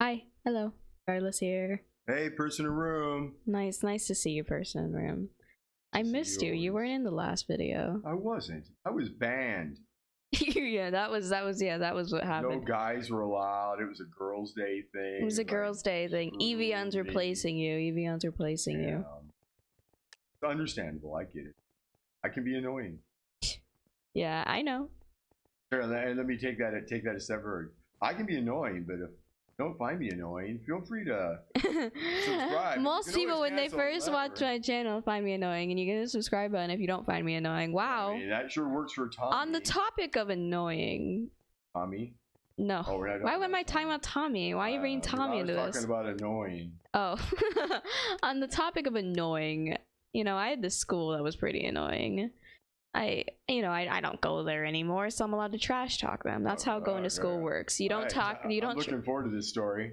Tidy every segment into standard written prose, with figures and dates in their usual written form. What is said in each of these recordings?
Hi, hello. Carlos here. Hey, person in room. Nice to see you, person in room. I missed you. You weren't in the last video. I wasn't. I was banned. Yeah, that was what happened. No guys were allowed. It was a girls' day thing. It was a girls' day thing. Evion's replacing you. Evion's replacing you. It's understandable. I get it. I can be annoying. Yeah, I know. Here, let me take that a step further. I can be annoying, but if you don't find me annoying, feel free to subscribe. Most people, when they first watch my channel, find me annoying, and you get a subscribe button if you don't find me annoying. Wow. I mean, that sure works for Tommy. On the topic of annoying. Tommy? No. Oh, why am I talking about Tommy? Why are you bringing Tommy into this? I was talking about annoying. Oh. On the topic of annoying, you know, I had this school that was pretty annoying. I don't go there anymore, so I'm allowed to trash talk them. That's how going to school works. You don't talk. You don't. I'm looking forward to this story.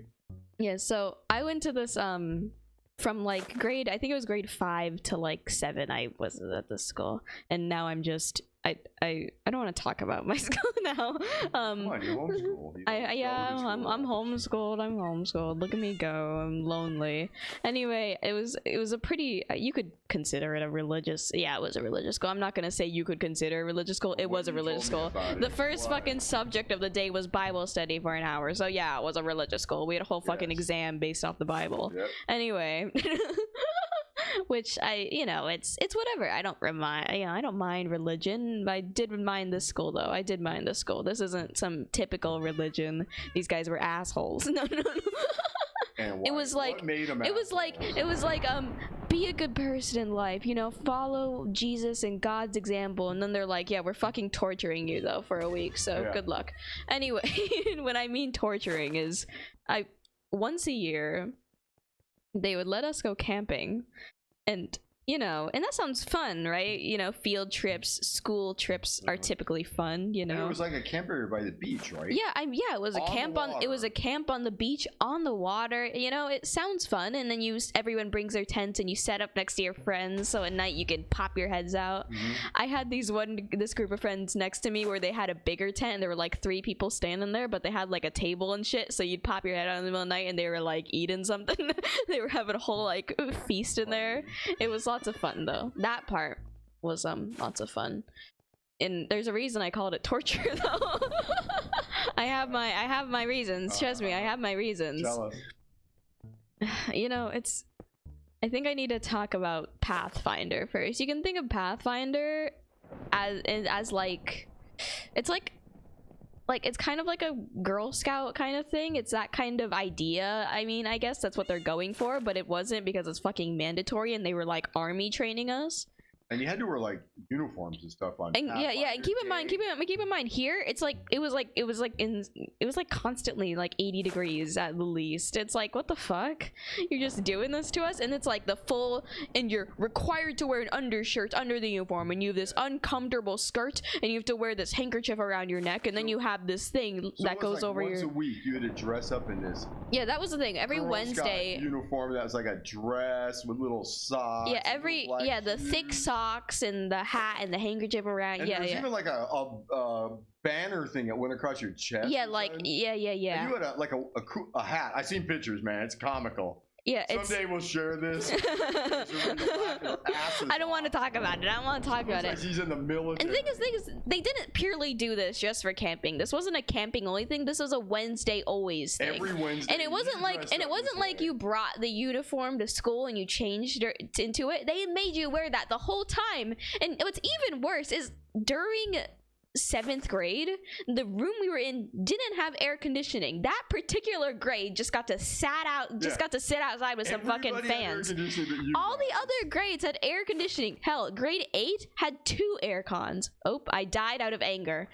Yeah. So I went to this from like grade. I think it was grade 5 to like 7. I was at this school, and now I'm just. I don't want to talk about my school now. Come on, you're homeschooled. I'm homeschooled. I'm homeschooled. Look at me go. I'm lonely. Anyway, it was a pretty. You could consider it a religious. Yeah, it was a religious school. I'm not gonna say you could consider a religious school. It was a religious school. The first fucking subject of the day was Bible study for an hour. So yeah, it was a religious school. We had a whole fucking exam based off the Bible. Yep. Anyway. Which it's whatever. I don't mind religion. I did mind this school though. I did mind this school. This isn't some typical religion. These guys were assholes. No. And why? It was like be a good person in life, you know, follow Jesus and God's example. And then they're like, yeah, we're fucking torturing you though for a week, so good luck. Anyway, when I mean torturing is once a year they would let us go camping, and you know, and that sounds fun, right? You know, field trips, school trips are typically fun, you know. And it was like a camp area by the beach, right? Yeah, it was a camp on the beach on the water. You know, it sounds fun, and then everyone brings their tents and you set up next to your friends, so at night you can pop your heads out. I had this group of friends next to me where they had a bigger tent, and there were like 3 people standing there, but they had like a table and shit, so you'd pop your head out in the middle of the night and they were like eating something. They were having a whole like feast in there. It was lots of fun though. That part was lots of fun, and there's a reason I called it torture though. I have my reasons. Trust me, I have my reasons. Tell us. You know, I think I need to talk about Pathfinder first. You can think of Pathfinder as like it's kind of like a Girl Scout kind of thing. It's that kind of idea. I mean, I guess that's what they're going for, but it wasn't, because it's fucking mandatory and they were like army training us. And you had to wear like uniforms and stuff on. And and keep in mind here, it's like it was like constantly like 80 degrees at the least. It's like, what the fuck? You're just doing this to us? And it's like the full, and you're required to wear an undershirt under the uniform, and you have this uncomfortable skirt, and you have to wear this handkerchief around your neck, and then you have this thing that goes over once a week you had to dress up in this. Yeah, that was the thing. Every Girl Wednesday Scout uniform that was like a dress with little socks. Yeah, the thick socks and the hat and the handkerchief around. And there's even like a banner thing that went across your chest. Yeah, like yeah. And you had a hat. I've seen pictures, man. It's comical. Yeah, someday we'll share this. I don't want to talk about it. I don't want to talk about it. He's in the military. And the thing is, they didn't purely do this just for camping. This wasn't a camping only thing. This was a Wednesday always thing. Every Wednesday. And it wasn't like you brought the uniform to school and you changed into it. They made you wear that the whole time. And what's even worse is during 7th grade, the room we were in didn't have air conditioning. That particular grade just got to sit outside with some fucking fans. All the other grades had air conditioning. Hell, grade 8 had 2 air cons. Oh, I died out of anger.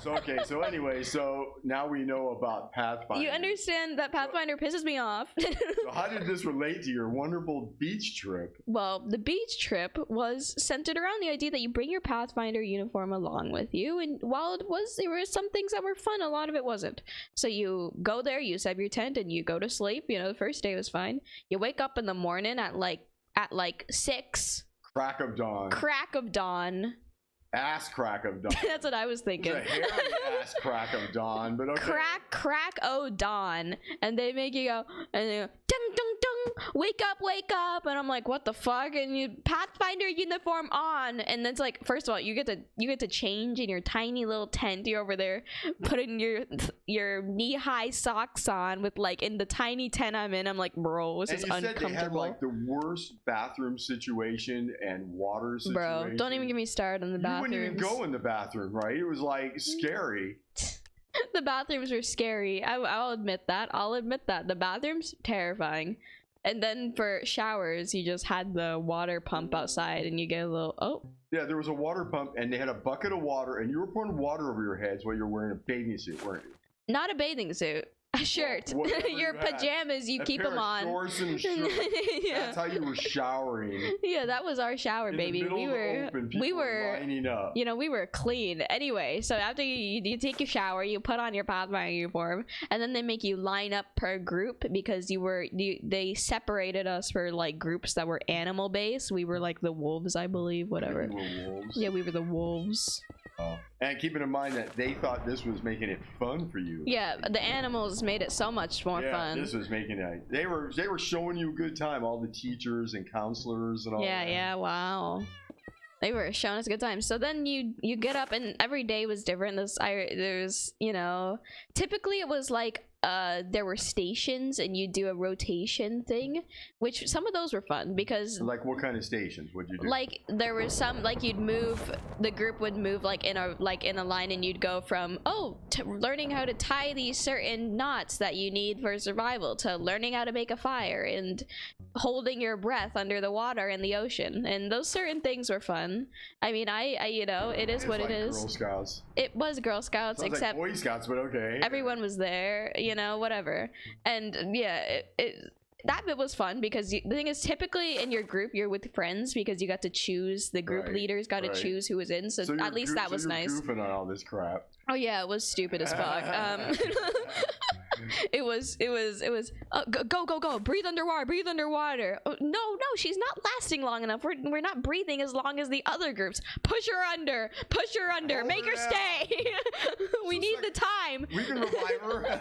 So anyway, so now we know about Pathfinder. You understand that Pathfinder pisses me off. So how did this relate to your wonderful beach trip? Well, the beach trip was centered around the idea that you bring your Pathfinder uniform along with you, and while there were some things that were fun, a lot of it wasn't. So you go there, you set up your tent, and you go to sleep. You know, the first day was fine. You wake up in the morning at like 6. Crack of dawn. ass crack of dawn. That's what I was thinking. It was a hairy ass crack of dawn, but okay. Crack o dawn, and they make you go, and they go ding ding ding, wake up, and I'm like, what the fuck? And you Pathfinder uniform on, and it's like, first of all, you get to change in your tiny little tent. You're over there putting your knee-high socks on with like in the tiny tent I'm in. I'm like, bro, this is uncomfortable. Said they had like the worst bathroom situation and water situation. Bro, don't even get me started on the bathrooms. You wouldn't even go in the bathroom, right? It was like scary. The bathrooms were scary. I'll admit that. The bathrooms terrifying. And then for showers, you just had the water pump outside, and you get a little Yeah, there was a water pump, and they had a bucket of water, and you were pouring water over your heads while you were wearing a bathing suit, weren't you? Not a bathing suit. A shirt. Your pajamas, you keep them on. Shorts and yeah. That's how you were showering. Yeah, that was our shower, baby. We were lining up. You know, we were clean. Anyway, so after you take your shower, you put on your Pathfinder uniform, and then they make you line up per group because they separated us for like groups that were animal based. We were like the wolves, I believe, whatever. We were wolves. Yeah, we were the wolves. Oh. And keeping in mind that they thought this was making it fun for you. Yeah, the animals made it so much more fun. This was making it. They were showing you a good time. All the teachers and counselors and all. Yeah, wow. They were showing us a good time. So then you get up, and every day was different. There's typically it was like there were stations, and you do a rotation thing, which some of those were fun because like what kind of stations would you do? Like there was some like the group would move like in a line, and you'd go from learning how to tie these certain knots that you need for survival to learning how to make a fire and holding your breath under the water in the ocean, and those certain things were fun. I mean, it is what it is. Girl Scouts. It was Girl Scouts. Sounds except like Boy Scouts, but okay. Everyone was there, whatever. And yeah, that bit was fun because the thing is, typically in your group you're with friends because you got to choose, the group leaders got to choose who was in, so at least that was nice. Goofing on all this crap. Oh yeah, it was stupid as fuck. It was go, breathe underwater. Oh, no, she's not lasting long enough. We're not breathing as long as the other groups. Push her under, make her stay. We need the time. We can revive her.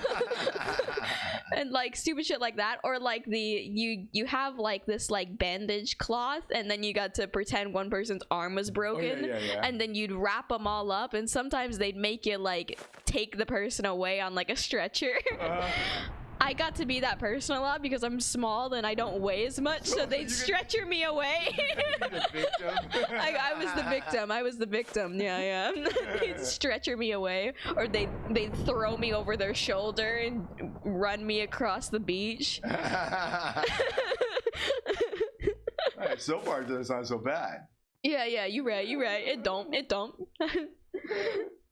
And like stupid shit like that, or like you have like this like bandage cloth, and then you got to pretend one person's arm was broken. Yeah. And then you'd wrap them all up, and sometimes they'd make you like take the person away on like a stretcher. I got to be that person a lot because I'm small and I don't weigh as much, so they'd stretcher me away. I was the victim. Yeah. They'd stretcher me away, or they'd throw me over their shoulder and run me across the beach. Alright, so far it doesn't sound so bad. Yeah, you're right. It don't.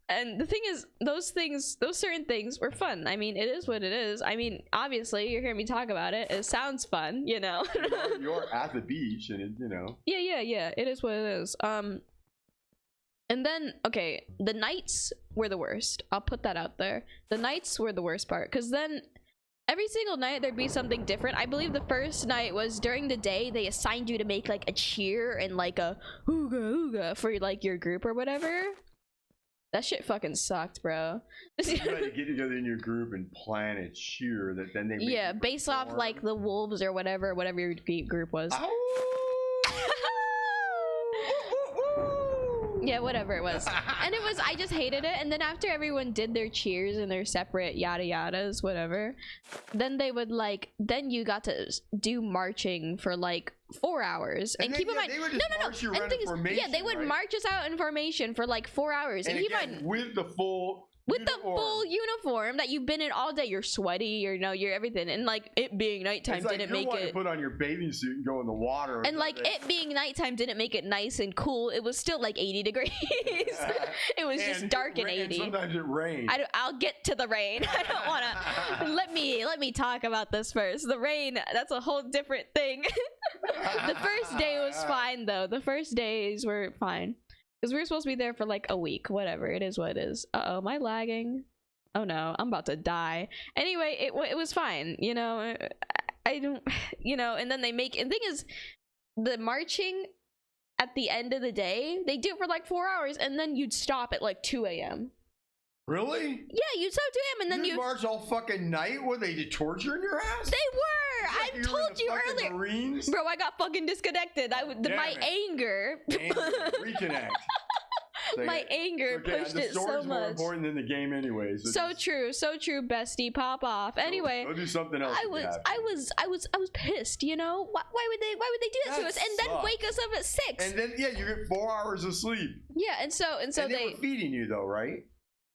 And the thing is, those certain things were fun. I mean, it is what it is. I mean, obviously, you're hearing me talk about it. It sounds fun, You're at the beach, and Yeah. It is what it is. And then, okay, the nights were the worst. I'll put that out there. The nights were the worst part, because then every single night there'd be something different. I believe the first night was during the day they assigned you to make like a cheer and like a ooga ooga for like your group or whatever. That shit fucking sucked, bro. You gotta get together in your group and plan a cheer that then they based off like the wolves or whatever your group was. Yeah, whatever it was. And I just hated it. And then after everyone did their cheers and their separate yada yadas, whatever, then they would then you got to do marching for like 4 hours. And keep in mind, no. They would march us out in formation for like 4 hours. And keep in mind, with the full uniform that you've been in all day. You're sweaty, you're everything, and like it being nighttime didn't make it. To put on your bathing suit and go in the water, and like it being nighttime didn't make it nice and cool. It was still like 80 degrees. It was just dark and 80. Sometimes it rained. I'll get to the rain. I don't want to. Let me talk about this first. The rain, that's a whole different thing. The first day was fine though. The first days were fine. Because we were supposed to be there for like a week. Whatever. It is what it is. Uh-oh, am I lagging? Oh no, I'm about to die. Anyway, it was fine. I don't, and then and the thing is, the marching at the end of the day. They do it for like 4 hours, and then you'd stop at like 2 a.m. Really? Yeah, you'd stop 2 a.m. and then you march all fucking night. Were they torturing your ass? They were. I told you earlier, Marines? bro. I got fucking disconnected. My anger. Reconnect. My anger pushed it so much. The story's more important than the game, anyways. So true, bestie. Pop off. Anyway, go do something else. I was pissed. You know, why would they do that to us and then wake us up at 6? And then you get 4 hours of sleep. Yeah, and so they were feeding you though, right?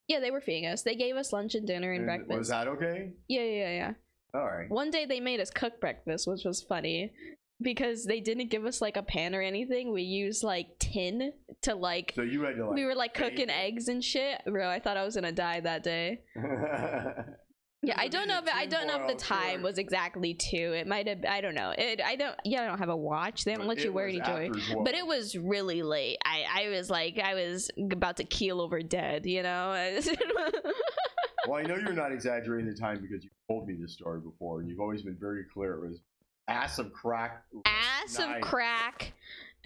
Yeah, they were feeding us. They gave us lunch and dinner and breakfast. Was that okay? Yeah. All right. One day they made us cook breakfast, which was funny. Because they didn't give us like a pan or anything. We used like tin to like. So you had to like. We were like cooking eggs and shit, bro. I thought I was gonna die that day. Yeah, I don't know if the time was exactly 2. It might have. I don't know. I don't have a watch. They don't let you wear any joy. But it was really late. I was about to keel over dead. You know. Well, I know you're not exaggerating the time because you told me this story before, and you've always been very clear. It was ass of crack.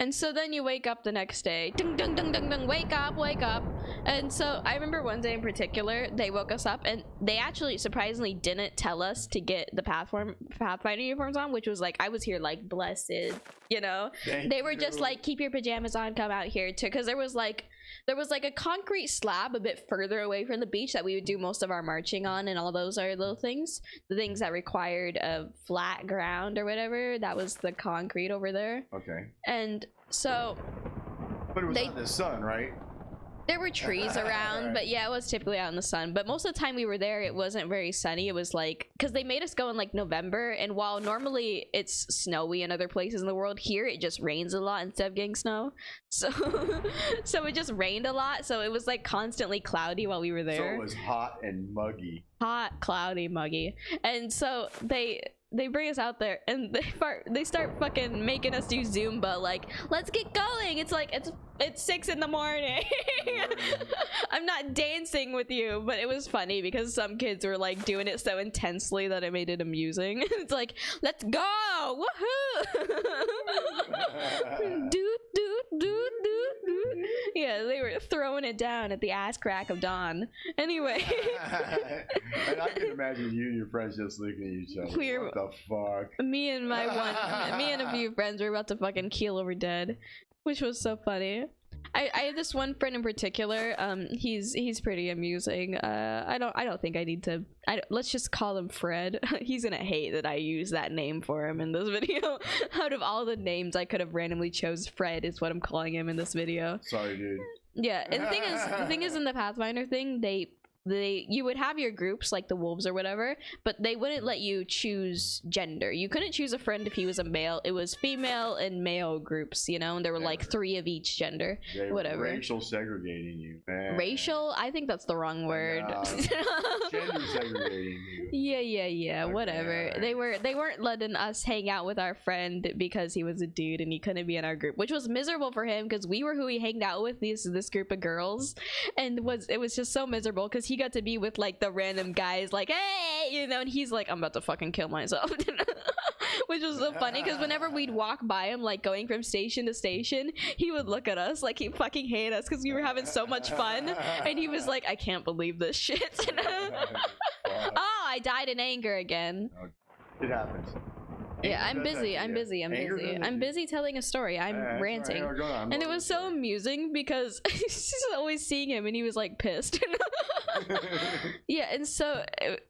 And so then you wake up the next day. Dung, dung, dung, dung, dung. Wake up. And so I remember one day in particular, they woke us up and they actually surprisingly didn't tell us to get the Pathfinder uniforms on, which was like, I was here like blessed, you know. They were just like, keep your pajamas on, come out here too, because there was like a concrete slab a bit further away from the beach that we would do most of our marching on, and all those are little things, the things that required a flat ground or whatever. That was the concrete over there. Okay. And so but it was out in the sun, right? There were trees around, but yeah, it was typically out in the sun. But most of the time we were there, it wasn't very sunny. It was like, because they made us go in like November, and while normally it's snowy in other places in the world, here it just rains a lot instead of getting snow. So so it just rained a lot, so it was like constantly cloudy while we were there. So it was hot and muggy. Hot, cloudy, muggy. And so they bring us out there and they start fucking making us do Zumba, like, let's get going. It's like it's 6 in the morning. I'm not dancing with you, but it was funny because some kids were like doing it so intensely that it made it amusing. It's like, let's go, woohoo. Doot. Yeah, they were throwing it down at the ass crack of dawn. Anyway. And I can imagine you and your friends just looking at each other. What the fuck? Me and a few friends were about to fucking keel over dead, which was so funny. I have this one friend in particular. He's pretty amusing. I don't think I need to. Let's just call him Fred. He's gonna hate that I use that name for him in this video. Out of all the names I could have randomly chose, Fred is what I'm calling him in this video. Sorry, dude. Yeah, and the thing is in the Pathfinder thing, you would have your groups like the wolves or whatever, but they wouldn't let you choose gender. You couldn't choose a friend if he was a male. It was female and male groups, you know, and there were like 3 of each gender. They whatever. Racial segregating you, man. Racial? I think that's the wrong word. Gender segregating you. Yeah, whatever. They weren't letting us hang out with our friend because he was a dude and he couldn't be in our group, which was miserable for him because we were who he hanged out with, this group of girls, and it was just so miserable because he got to be with like the random guys, like, hey, you know, and he's like, I'm about to fucking kill myself. Which was so funny because whenever we'd walk by him, like going from station to station, he would look at us like he fucking hated us because we were having so much fun, and he was like, I can't believe this shit. Oh, I died in anger again. It happens. Yeah, I'm busy telling a story. I'm ranting. Right. And it was so amusing because he's always seeing him and he was like pissed. Yeah, and so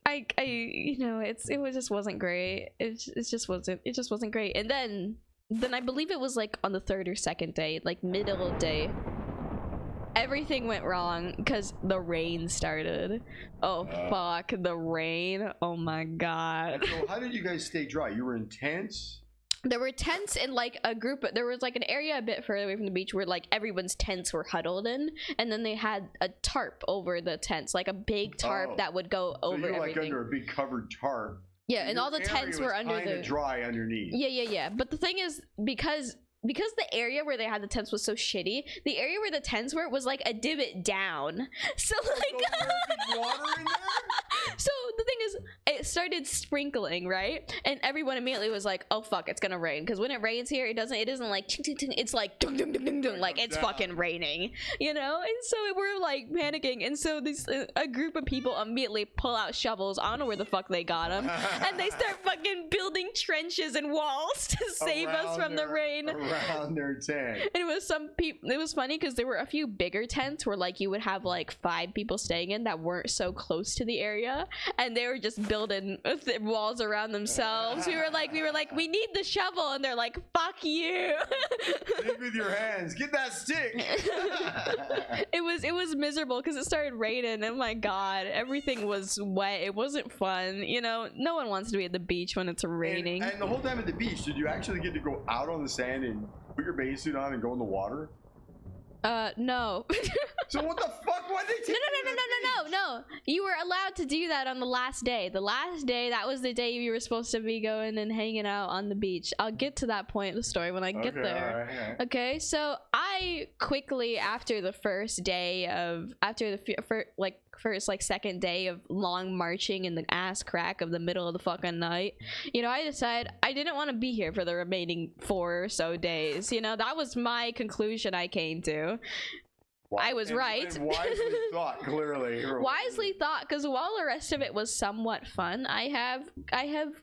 I you know, it just wasn't great. It just wasn't great. And then I believe it was like on the 3rd or 2nd day, like middle of the day, everything went wrong because the rain started. Oh fuck, the rain. Oh my god. And so how did you guys stay dry? You were in tents? There were tents in like a group. There was like an area a bit further away from the beach where like everyone's tents were huddled in, and then they had a tarp over the tents, like a big tarp that would go over everything. So you're like under a big covered tarp. Yeah, and all the tents were under the dry underneath. Yeah. But the thing is, because the area where they had the tents was so shitty, the area where the tents were was like a divot down. So like water in there? So the thing is, it started sprinkling, right? And everyone immediately was like, oh fuck, it's gonna rain. Because when it rains here, it isn't like ching, ching, ching, it's like dung, dung, dung, dung, dung, like it's fucking raining, you know? And so we're like panicking, and so this a group of people immediately pull out shovels. I don't know where the fuck they got them, and they start fucking building trenches and walls to save us from the rain around their tent. And it was it was funny because there were a few bigger tents where like you would have like 5 people staying in that weren't so close to the area, and they were just building walls around themselves. We were like we need the shovel, and they're like, fuck you. Dig with your hands, get that stick. it was miserable because it started raining, and my god, everything was wet. It wasn't fun, you know. No one wants to be at the beach when it's raining. And the whole time at the beach, did you actually get to go out on the sand and put your bathing suit on and go in the water? No. So what the fuck? Why'd they take No. You were allowed to do that on the last day. The last day, that was the day you were supposed to be going and hanging out on the beach. I'll get to that point in the story when I get there. Right. Okay, so I quickly, after the first day of, first like second day of long marching in the ass crack of the middle of the fucking night, you know, I decided I didn't want to be here for the remaining 4 or so days. You know, that was my conclusion I came to. I was right. And wisely thought, clearly. Wisely thought, because while the rest of it was somewhat fun, I have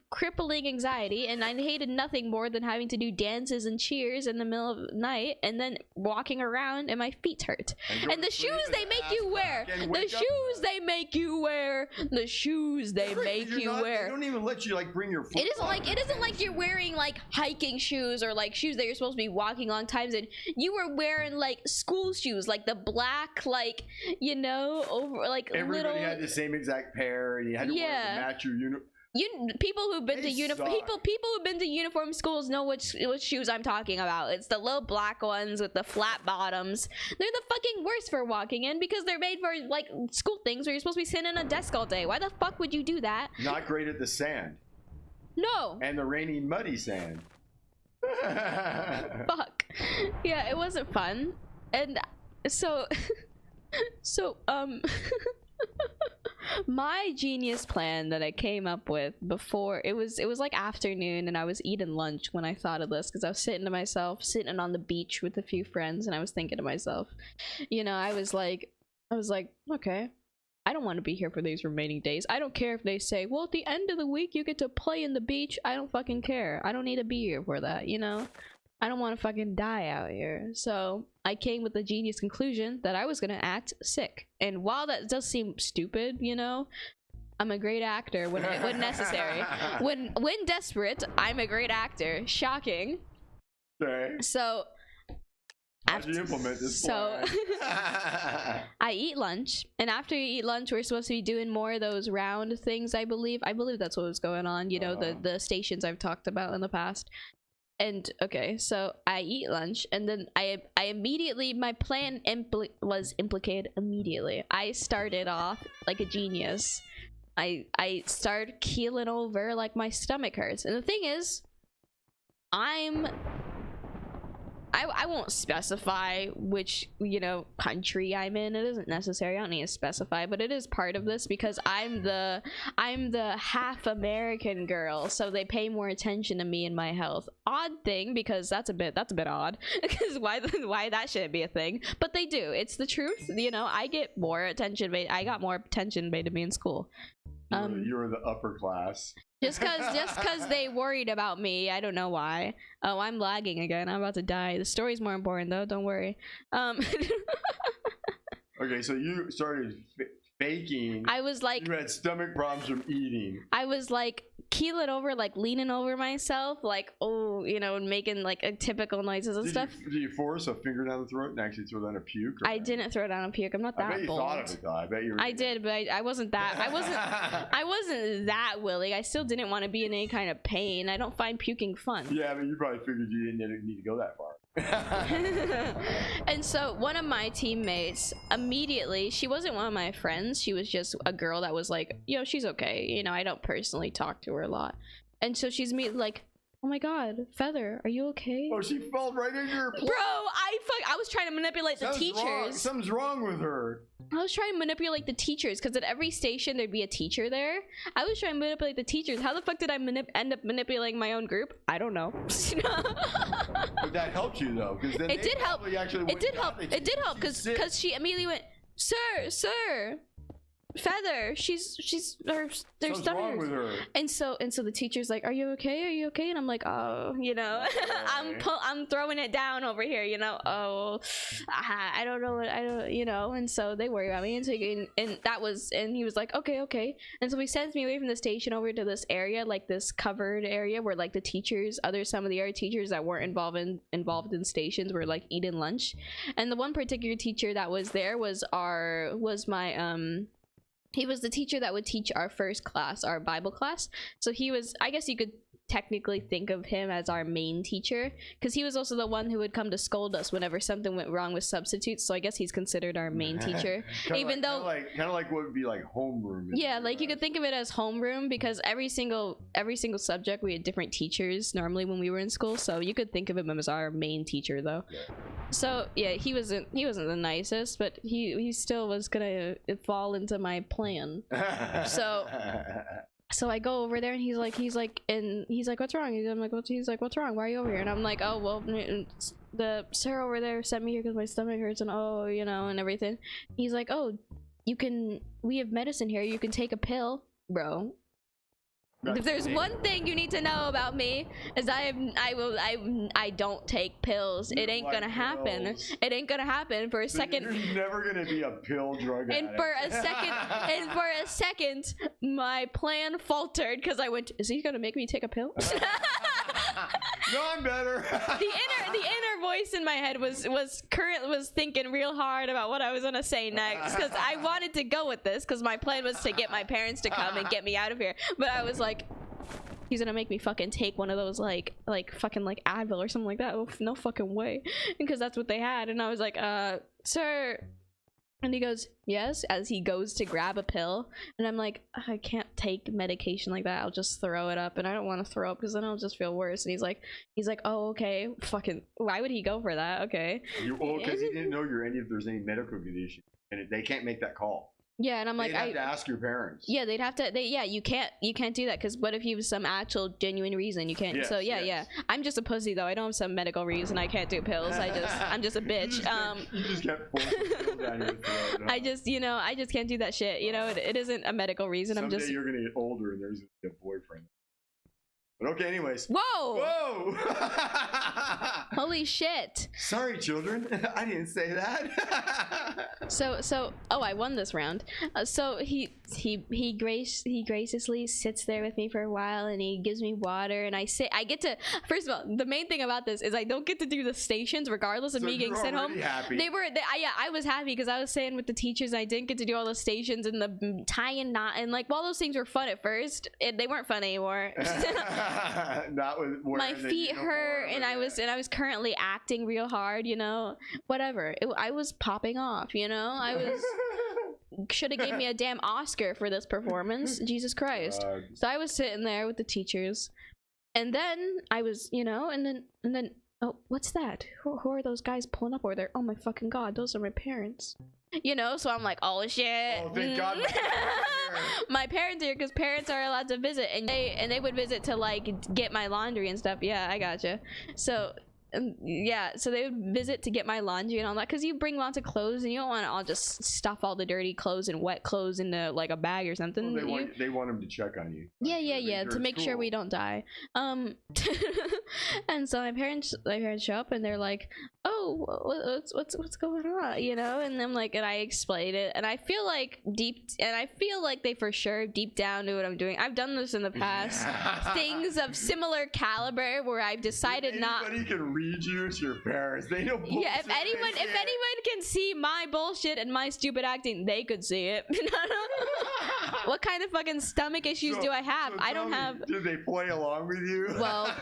crippling anxiety, and I hated nothing more than having to do dances and cheers in the middle of the night, and then walking around, and my feet hurt. And the shoes they make you wear. The shoes they make you wear. The shoes they make you wear. They don't even let you like bring your foot. It isn't like you're wearing like hiking shoes or like shoes that you're supposed to be walking long times in. You were wearing like school shoes, like the black, like, you know, over like everybody had the same exact pair, and you had to wear it to match your uniform. People who've been to uniform schools know which shoes I'm talking about. It's the little black ones with the flat bottoms. They're the fucking worst for walking in because they're made for like school things where you're supposed to be sitting in a desk all day. Why the fuck would you do that? Not great at the sand. No. And the rainy, muddy sand. Fuck. Yeah, it wasn't fun. And so my genius plan that I came up with before, it was like afternoon, and I was eating lunch when I thought of this, because I was sitting on the beach with a few friends, and I was thinking to myself, you know, I was like, okay, I don't want to be here for these remaining days. I don't care if they say, well, at the end of the week you get to play in the beach. I don't fucking care. I don't need to be here for that, you know? I don't want to fucking die out here. So I came with the genius conclusion that I was gonna act sick. And while that does seem stupid, you know, I'm a great actor when necessary. When desperate, I'm a great actor. Shocking. Okay. So how'd you implement this plan? I eat lunch, and after you eat lunch, we're supposed to be doing more of those round things. I believe that's what was going on. You know, the stations I've talked about in the past. And okay, so I eat lunch, and then I immediately, my plan was implicated immediately. I started off like a genius. I started keeling over like my stomach hurts, and the thing is, I won't specify which, you know, country I'm in. It isn't necessary. I don't need to specify, but it is part of this because I'm the half American girl, so they pay more attention to me and my health. Odd thing, because that's a bit odd. Because why that shouldn't be a thing, but they do. It's the truth. You know, I got more attention paid to me in school. You were the upper class. Just cause they worried about me. I don't know why. Oh, I'm lagging again. I'm about to die. The story's more important though. Don't worry. Okay, so you started faking. I was like, you had stomach problems from eating. I was like keeling over, like leaning over myself, like, oh, you know, and making like a typical noises and stuff. Did you force a finger down the throat and actually throw down a puke? I didn't throw down a puke. I'm not that bold. I bet you thought of it though. I bet you were. I did, but I wasn't that. I wasn't that willing. I still didn't want to be in any kind of pain. I don't find puking fun. Yeah, but you probably figured you didn't need to go that far. And so one of my teammates immediately, she wasn't one of my friends, she was just a girl that was like, you know, she's okay, you know, I don't personally talk to her a lot, and so she's like, oh my god, Feather, are you okay? Oh, she fell right into your plate. Bro, I was trying to manipulate the teachers. Something's wrong with her. I was trying to manipulate the teachers because at every station there'd be a teacher there. I was trying to manipulate the teachers. How the fuck did I end up manipulating my own group? I don't know. But that helped you though, because then It did help. It It did help because she immediately went, sir, Feather, there's What's wrong with her? And so the teacher's like, are you okay, and I'm like, oh, you know, I'm throwing it down over here, you know. I don't know what I don't, you know. And so they worry about me, and so and he was like, okay, and so he sends me away from the station over to this area, like this covered area where like the teachers, some of the other teachers that weren't involved in stations were like eating lunch. And the one particular teacher that was there was my he was the teacher that would teach our first class, our Bible class. So he was, I guess you could technically think of him as our main teacher, because he was also the one who would come to scold us whenever something went wrong with substitutes. So I guess he's considered our main teacher. Even though kind of like what would be like homeroom. Yeah, like you could think of it as homeroom, because every single subject we had different teachers normally when we were in school. So you could think of him as our main teacher though. Yeah. So yeah, he wasn't the nicest, but he still was gonna fall into my plan. So I go over there, and he's like, what's wrong? He's like, what's wrong? Why are you over here? And I'm like, oh, well, the sir over there sent me here because my stomach hurts, and oh, you know, and everything. He's like, oh, we have medicine here. You can take a pill, bro. If there's one thing you need to know about me, is I don't take pills. It ain't gonna happen. It ain't gonna happen for a second. You're never gonna be a pill drug addict. And for a second, my plan faltered because I went, is he gonna make me take a pill? No, I'm better. The inner voice in my head was thinking real hard about what I was gonna say next, because I wanted to go with this because my plan was to get my parents to come and get me out of here. But I was like, he's gonna make me fucking take one of those like fucking like Advil or something like that. Oh, no fucking way, because that's what they had. And I was like, sir. And he goes, yes, as he goes to grab a pill. And I'm like, I can't take medication like that. I'll just throw it up. And I don't want to throw up because then I'll just feel worse. And he's like, oh, okay. Fucking, why would he go for that? Okay. Because he didn't know there's any medical condition. And they can't make that call. Yeah, and I'm like, they'd have to ask your parents. Yeah, they'd have to. You can't do that, because what if he was some actual genuine reason? You can't. Yes, so yeah. I'm just a pussy though. I don't have some medical reason I can't do pills. I'm just a bitch. You just can't force a pill down your throat. Huh? I just can't do that shit. You know, it isn't a medical reason. Someday you're gonna get older and there's a boyfriend. But okay, anyways. Whoa! Holy shit! Sorry, children. I didn't say that. So I won this round. So he graciously sits there with me for a while, and he gives me water, and I get to. First of all, the main thing about this is I don't get to do the stations regardless of me getting sent home. Happy. I was happy because I was staying with the teachers, and I didn't get to do all the stations and the tie and knot, and like while those things were fun at first, they weren't fun anymore. Not with my feet hurt, and I was currently acting real hard, you know. Whatever. I was popping off, you know. I was should have gave me a damn Oscar for this performance. Jesus Christ. So I was sitting there with the teachers, and then I was, you know, and then oh, what's that? Who are those guys pulling up over there? Oh my fucking god, those are my parents. You know, so I'm like, oh shit. Oh, thank God. My parents are here, because parents are allowed to visit, and they would visit to like get my laundry and stuff. Yeah, I gotcha. So yeah, so they would visit to get my laundry and all that, because you bring lots of clothes and you don't want to all just stuff all the dirty clothes and wet clothes into like a bag or something. Well, they want them to check on you. Yeah, to make sure we don't die. And so my parents show up, and they're like, oh, what's going on, you know? And I'm like, and I explained it, and I feel like they for sure deep down knew what I'm doing. I've done this in the past. Things of similar caliber where I've decided Anybody can read you to your parents. They know bullshit. Yeah, if anyone can see my bullshit and my stupid acting, they could see it. What kind of fucking stomach issues do I have? I don't have. Did they play along with you? Well,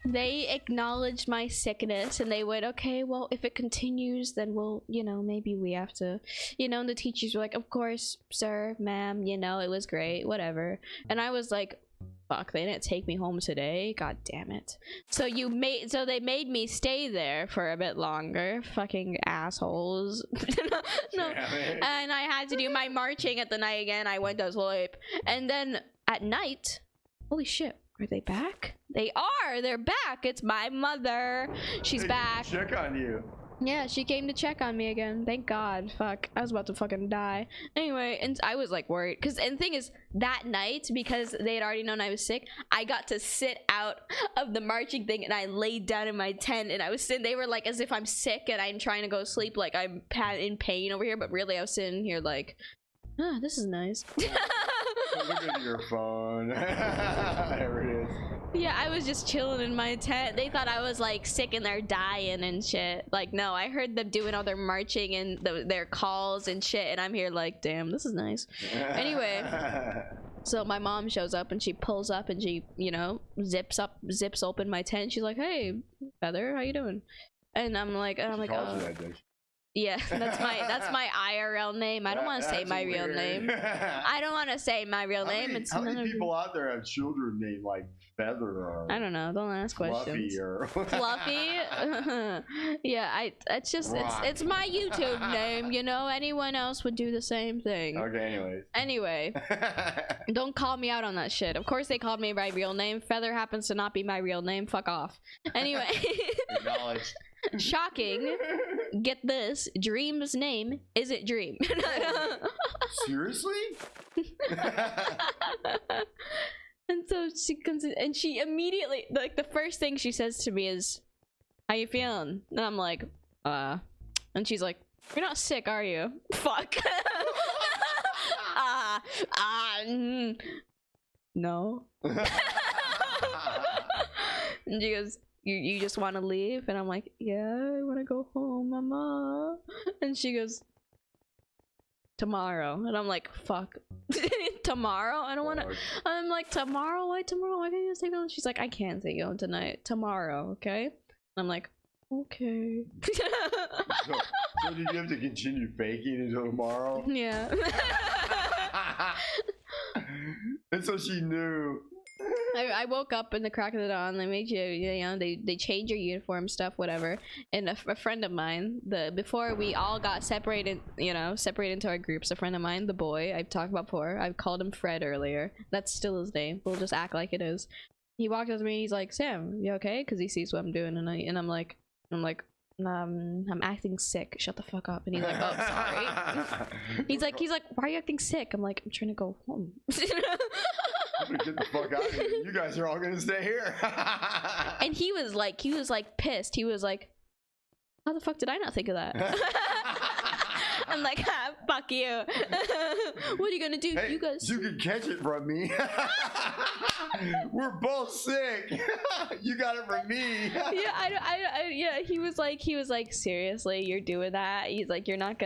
they acknowledged my sickness, and they went, okay, well, if it continues, then we'll, you know, maybe we have to, you know. And the teachers were like, of course, sir, ma'am, you know, it was great, whatever. And I was like, fuck, they didn't take me home today. God damn it. So they made me stay there for a bit longer. Fucking assholes. No. And I had to do my marching at the night again. I went to sleep. And then at night, holy shit, are they back? They are. They're back. It's my mother. She's back. Check on you. Yeah, she came to check on me again. Thank God. Fuck. I was about to fucking die. Anyway, and I was like worried. And the thing is, that night, because they had already known I was sick, I got to sit out of the marching thing and I laid down in my tent and I was sitting, they were like as if I'm sick and I'm trying to go to sleep, like I'm in pain over here, but really I was sitting here like, ah, this is nice. Look at your phone. There it is. Yeah, I was just chilling in my tent. They thought I was like sick and they're dying and shit. Like, no, I heard them doing all their marching and their calls and shit, and I'm here like, damn, this is nice. Anyway, so my mom shows up and she pulls up and she, you know, zips open my tent. She's like, hey, Feather, how you doing? And I'm like, oh. Yeah, that's my IRL name. I don't want to say my real name. I don't want to say my real name. How many people out there have children named like Feather or I don't know. Don't ask questions. Fluffy or Fluffy? Yeah, it's my YouTube name, you know. Anyone else would do the same thing. Okay, Anyway, don't call me out on that shit. Of course they called me my real name. Feather happens to not be my real name. Fuck off. Anyway. Acknowledged. Shocking. Get this. Dream's name isn't Dream. Seriously? And so she comes in and she immediately, like, the first thing she says to me is, how you feeling? And I'm like, and she's like, you're not sick, are you? Fuck. No. And she goes, you just want to leave? And I'm like, yeah, I want to go home, mama. And she goes, tomorrow. And I'm like, fuck. Tomorrow? I don't want to. I'm like, tomorrow? Why tomorrow? Why can't you just take me home? She's like, I can't take you home tonight. Tomorrow, okay? And I'm like, okay. So did you have to continue faking until tomorrow? Yeah. And so she knew. I woke up in the crack of the dawn. They made you know, they change your uniform stuff, whatever. And a friend of mine, before we all got separated, you know, separated into our groups, a friend of mine, the boy I've talked about before, I've called him Fred earlier. That's still his name. We'll just act like it is. He walked up to me and he's like, Sam, you okay? Because he sees what I'm doing, and I'm like, I'm acting sick. Shut the fuck up. And he's like, oh, sorry. he's like, why are you acting sick? I'm like, I'm trying to go home. I'm gonna get the fuck out of here. You guys are all gonna stay here. And he was like pissed. He was like, how the fuck did I not think of that? I'm like, ah, fuck you. What are you gonna do? Hey, you guys, you can catch it from me. We're both sick. You got it from me. Yeah, yeah. He was like, seriously, you're doing that? He's like, you're not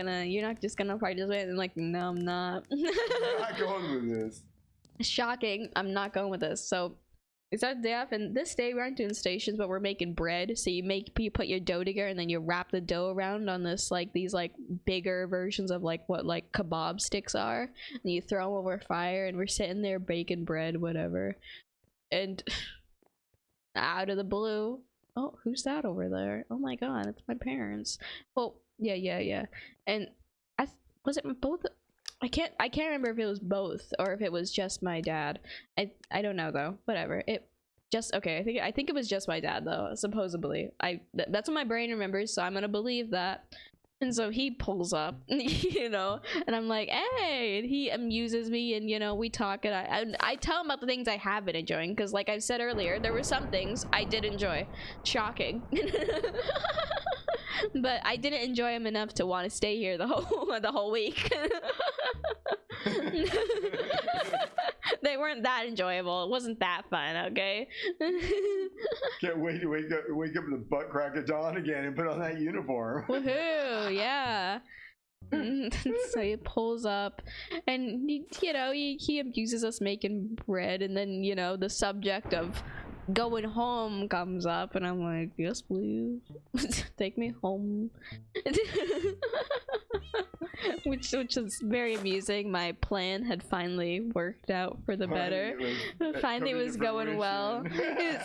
just gonna participate? And I'm like, no, I'm not. I'm not going with this. Shocking. I'm not going with this. So it's our day off, and this day we aren't doing stations, but we're making bread. So you put your dough together and then you wrap the dough around on this, like, these like bigger versions of like what like kebab sticks are, and you throw them over fire, and we're sitting there baking bread, whatever. And out of the blue, oh, who's that over there? Oh my god, it's my parents. Well, yeah. And was it both? I can't remember if it was both or if it was just my dad. I don't know though. Whatever. It just okay. I think it was just my dad though. Supposedly. That's what my brain remembers. So I'm gonna believe that. And so he pulls up, you know, and I'm like, hey, and he amuses me, and you know, we talk, and I tell him about the things I have been enjoying, because like I said earlier, there were some things I did enjoy. Shocking. But I didn't enjoy them enough to want to stay here the whole week. They weren't that enjoyable. It wasn't that fun, okay? Can't wait to wake up in the butt crack of dawn again and put on that uniform. Woohoo, yeah. So he pulls up, and he abuses us making bread, and then, you know, the subject of going home comes up, and I'm like, yes, please. Take me home. which is very amusing. My plan had finally worked out for the better. Finally it was going well.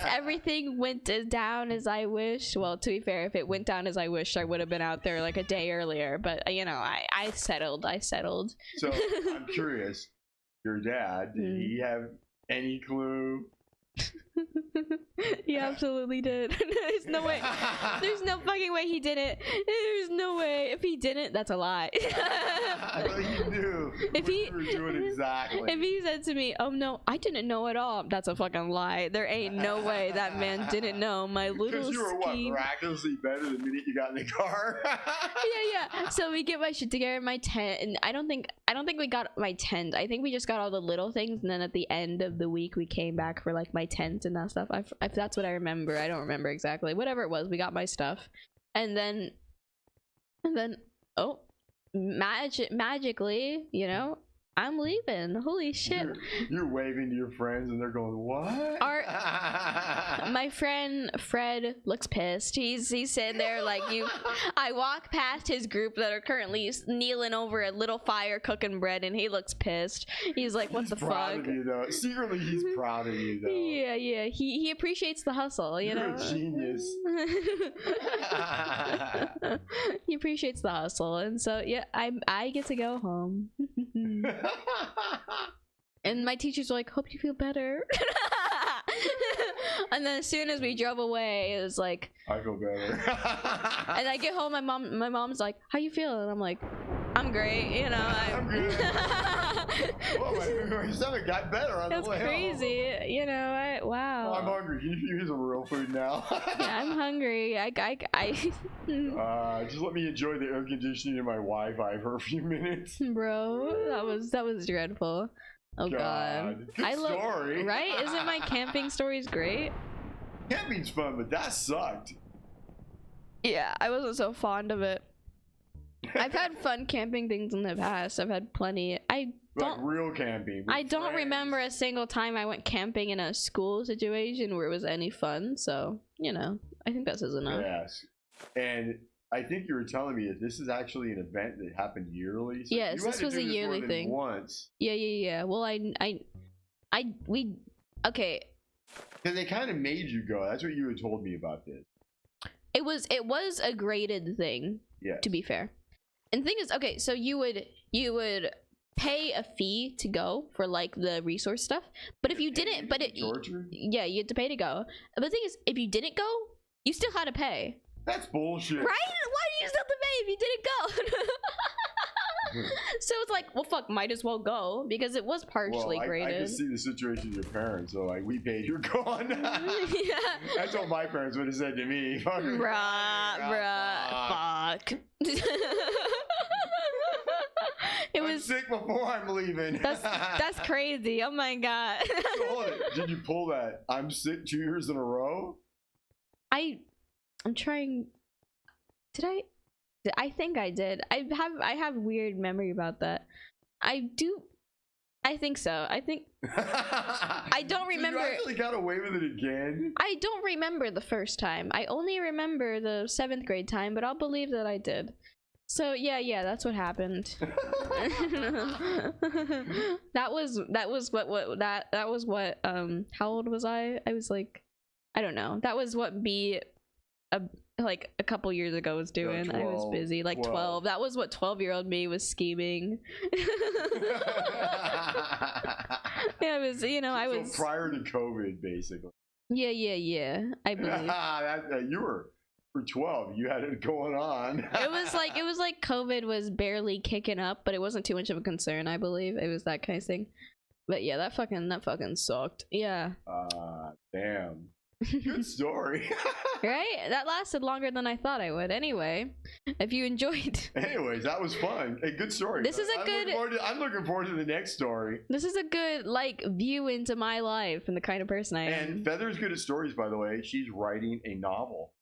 Everything went as down as I wish. Well, to be fair, if it went down as I wish, I would have been out there like a day earlier, but you know, I settled. So I'm curious, your dad, did he have any clue? He absolutely did. There's no way. There's no fucking way he didn't. There's no way. If he didn't, that's a lie. I thought you knew what you were doing exactly. If he said to me, "Oh no, I didn't know at all," that's a fucking lie. There ain't no way that man didn't know my little Because you were what, scheme. miraculously better the minute you got in the car? Yeah. So we get my shit together, my tent, and I don't think we got my tent. I think we just got all the little things, and then at the end of the week we came back for like my tent and that stuff. If that's what I remember. I don't remember exactly. Whatever it was, we got my stuff, and then oh, magically, you know, I'm leaving. Holy shit. You're waving to your friends and they're going, what? My friend Fred looks pissed. He's sitting there like I walk past his group that are currently kneeling over a little fire cooking bread, and he looks pissed. He's like, what the fuck? Proud of you, though. Secretly, he's proud of you, though. Yeah. He appreciates the hustle, you know? You're a genius. He appreciates the hustle, and so yeah, I get to go home. And my teachers were like, hope you feel better. And then as soon as we drove away, it was like, I feel better. And I get home, my mom's like, how you feeling? And I'm like, I'm great, you know. I'm good. Whoa, my stomach got better on the way home. That's crazy, you know. Wow. Oh, I'm hungry. Can you use some real food now? Yeah, I'm hungry. Just let me enjoy the air conditioning and my Wi-Fi for a few minutes. Bro, that was dreadful. Oh god. Good story. Right? Isn't my camping stories great? Camping's fun, but that sucked. Yeah, I wasn't so fond of it. I've had fun camping things in the past. I've had plenty. Like real camping. I don't remember a single time I went camping in a school situation where it was any fun. So, you know, I think that says enough. Yes. And I think you were telling me that this is actually an event that happened yearly. So yes, this was a yearly thing. Once. Yeah. Well, okay. Because they kind of made you go. That's what you had told me about this. It was a graded thing. Yeah. To be fair. And the thing is, okay, so you would pay a fee to go for like the resource stuff, but if you didn't, yeah, you had to pay to go. But the thing is, if you didn't go, you still had to pay. That's bullshit. Right? Why do you still have to pay if you didn't go? So it's like, well, fuck, might as well go because it was partially graded. I can see the situation with your parents. So like, we paid, you're gone. Yeah. That's what my parents would have said to me. Fuck. I'm sick before I'm leaving. That's crazy. Oh my god. So hold it. Did you pull that? I'm sick 2 years in a row. I'm trying. Did I? I think I did. I have weird memory about that. I think so. I think. I don't remember. You actually got away with it again? I don't remember the first time. I only remember the 7th grade time, but I'll believe that I did. So yeah, that's what happened. that was what how old was I? I was like, I don't know. That was what like a couple years ago was doing. 12, I was busy, like 12. That was what 12-year-old me was scheming. Yeah, it was, you know, I was prior to COVID, basically. Yeah. I believe. You were for 12. You had it going on. It was like COVID was barely kicking up, but it wasn't too much of a concern. I believe it was that kind of thing. But yeah, that fucking sucked. Yeah. Damn. Good story. Right? That lasted longer than I thought I would. Anyway, if you enjoyed. Anyways, that was fun. A good story. I'm looking forward to the next story. This is a good like view into my life and the kind of person I am. And Feather's good at stories, by the way. She's writing a novel.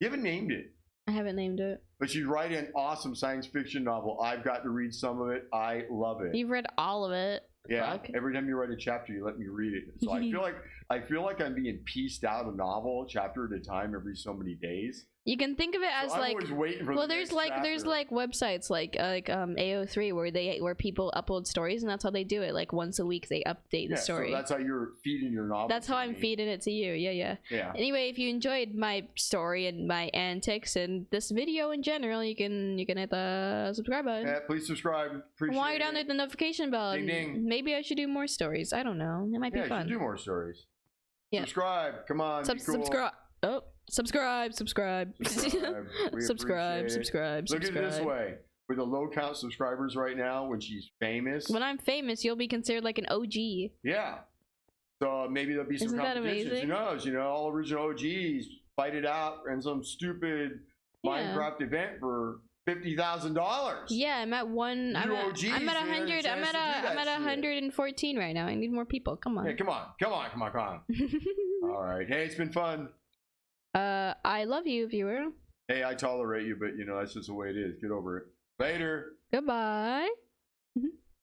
You haven't named it. I haven't named it. But she's writing an awesome science fiction novel. I've got to read some of it. I love it. You've read all of it. Yeah. Fuck. Every time you write a chapter, you let me read it. So I feel like I'm being pieced out a novel chapter at a time every so many days. You can think of it as So I'm like, always waiting for well, the there's next there's chapter. like websites like AO3 where people upload stories, and that's how they do it. Like once a week they update the story. So that's how you're feeding your novel. That's how to I'm me. feeding it to you. Yeah. Yeah. Anyway, if you enjoyed my story and my antics and this video in general, you can hit the subscribe button. Yeah, please subscribe. Appreciate While you're down it. there, hit the notification bell. Ding, ding. Maybe I should do more stories. I don't know. It might be Yeah, you fun. should do more stories. Yeah. Subscribe. Come on. Be cool. Subscribe. Oh, subscribe. Subscribe. We Subscribe. appreciate it. Look at it this way. With the low count subscribers right now, when she's famous. When I'm famous, you'll be considered like an OG. Yeah. So maybe there'll be some Isn't that competitions. amazing? Who knows? You know, all original OGs fight it out in some stupid Yeah. Minecraft event for $50,000. Yeah, I'm at one. I'm at, OGs, I'm at 100. I'm at 114 right now. I need more people. Come on. Hey, come on. All right. Hey, it's been fun. I love you, viewer. Hey, I tolerate you, but you know, that's just the way it is. Get over it. Later. Goodbye.